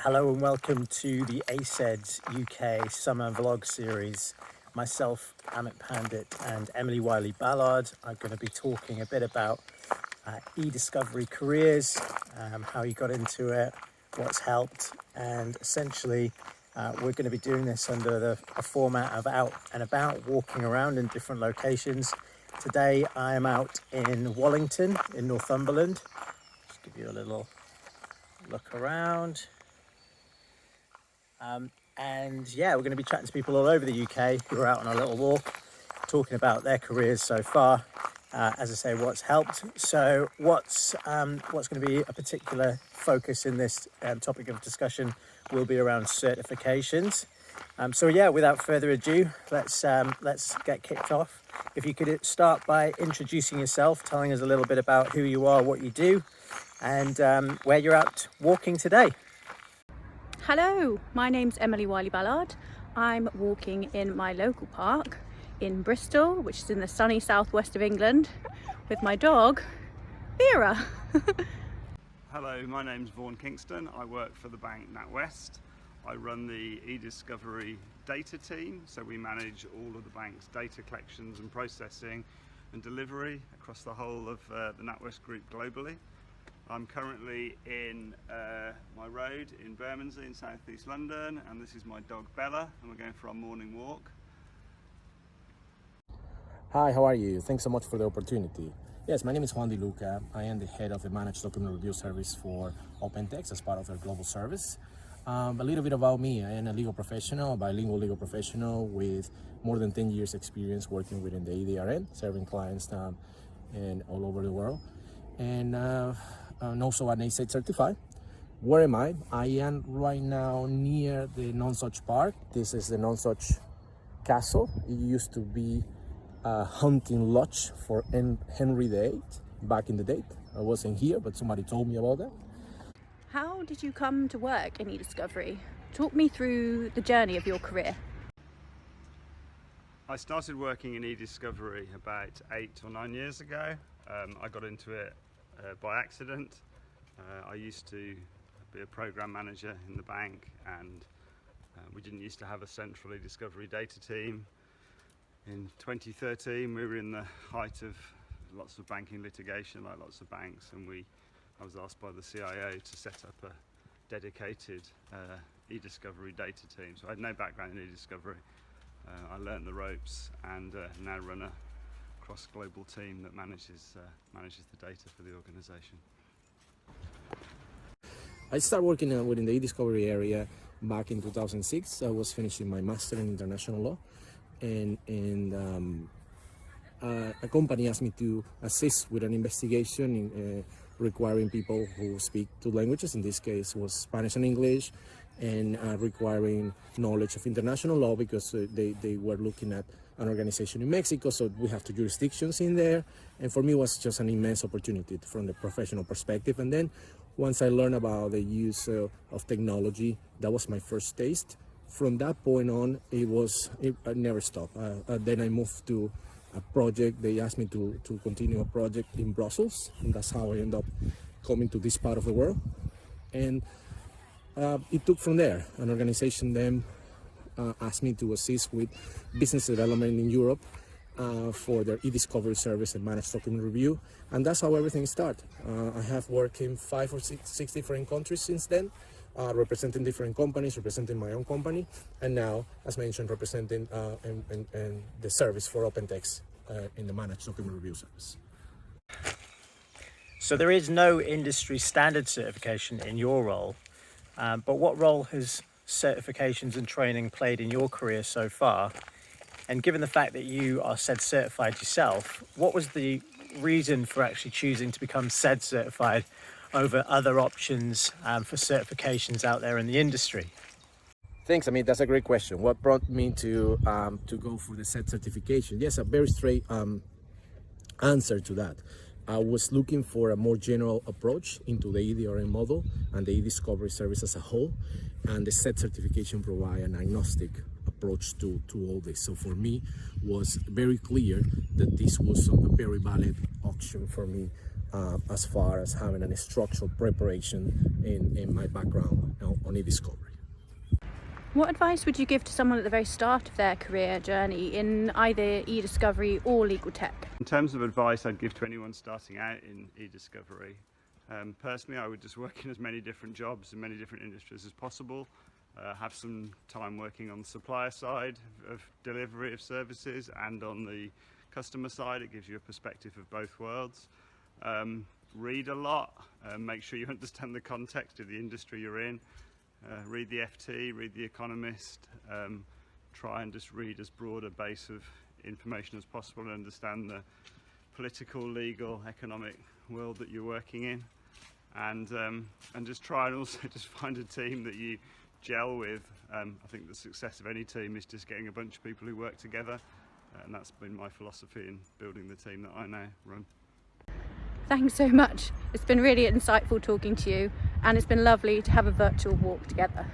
Hello and welcome to the ACEDS UK Summer Vlog Series. Myself, Amit Pandit and Emily Wiley-Ballard are going to be talking a bit about e-discovery careers, how you got into it, what's helped, and essentially we're going to be doing this under a format of out and about, walking around in different locations. Today I am out in Wallington in Northumberland. Just give you a little look around. And yeah, we're going to be chatting to people all over the UK who are out on a little walk, talking about their careers so far. As I say, what's helped. So what's going to be a particular focus in this topic of discussion will be around certifications. So yeah, without further ado, let's get kicked off. If you could start by introducing yourself, telling us a little bit about who you are, what you do, and where you're out walking today. Hello, my name's Emily Wiley-Ballard. I'm walking in my local park in Bristol, which is in the sunny southwest of England, with my dog, Vera. Hello, my name's Vaughan Kingston. I work for the bank NatWest. I run the e-discovery data team, so we manage all of the bank's data collections and processing and delivery across the whole of the NatWest group globally. I'm currently in my road in Bermondsey in southeast London, and this is my dog Bella, and we're going for our morning walk. Hi, how are you? Thanks so much for the opportunity. Yes, my name is Juan Di Luca. I am the head of the Managed Document Review Service for OpenText as part of their global service. A little bit about me. I am a legal professional, a bilingual legal professional with more than 10 years experience working within the EDRN, serving clients and all over the world. And also an ACEDS certified. Where am I? I am right now near the Nonsuch Park. This is the Nonsuch Castle. It used to be a hunting lodge for Henry VIII back in the day. I wasn't here, but somebody told me about that. How did you come to work in e-discovery? Talk me through the journey of your career. I started working in e-discovery about 8 or 9 years ago. I got into it by accident. I used to be a program manager in the bank, and we didn't used to have a central e-discovery data team. In 2013 we were in the height of lots of banking litigation, like lots of banks, and I was asked by the CIO to set up a dedicated e-discovery data team. So I had no background in e-discovery. I learned the ropes and now run a cross-global team that manages the data for the organization. I started working within the e-discovery area back in 2006. I was finishing my master in international law, and a company asked me to assist with an investigation requiring people who speak two languages. In this case was Spanish and English, and requiring knowledge of international law, because they were looking at an organization in Mexico, so we have two jurisdictions in there. And for me, it was just an immense opportunity from the professional perspective. And then once I learned about the use of technology, that was my first taste. From that point on, I never stopped. Then I moved to a project. They asked me to continue a project in Brussels, and that's how I ended up coming to this part of the world. And it took from there. An organization then asked me to assist with business development in Europe for their e-discovery service and managed document review, and that's how everything started. I have worked in 5 or 6 different countries since then, representing different companies, representing my own company, and now, as mentioned, representing and the service for OpenText in the managed document review service. So there is no industry standard certification in your role, but what role has certifications and training played in your career so far? And given the fact that you are ACEDS certified yourself, what was the reason for actually choosing to become ACEDS certified over other options for certifications out there in the industry? Thanks, Amit. That's a great question. What brought me to go for the ACEDS certification? Yes, a very straight answer to that. I was looking for a more general approach into the EDRM model and the e-discovery service as a whole, and the ACEDS certification provide an agnostic approach to all this. So for me, was very clear that this was a very valid option for me as far as having a structured preparation in my background on e-discovery. What advice would you give to someone at the very start of their career journey in either e-discovery or legal tech? In terms of advice I'd give to anyone starting out in e-discovery, personally I would just work in as many different jobs in many different industries as possible. Have some time working on the supplier side of delivery of services and on the customer side. It gives you a perspective of both worlds. Read a lot, make sure you understand the context of the industry you're in. Read the FT, read the Economist, try and just read as broad a base of information as possible and understand the political, legal, economic world that you're working in, and just try and also just find a team that you gel with. I think the success of any team is just getting a bunch of people who work together, and that's been my philosophy in building the team that I now run. Thanks so much. It's been really insightful talking to you, and it's been lovely to have a virtual walk together.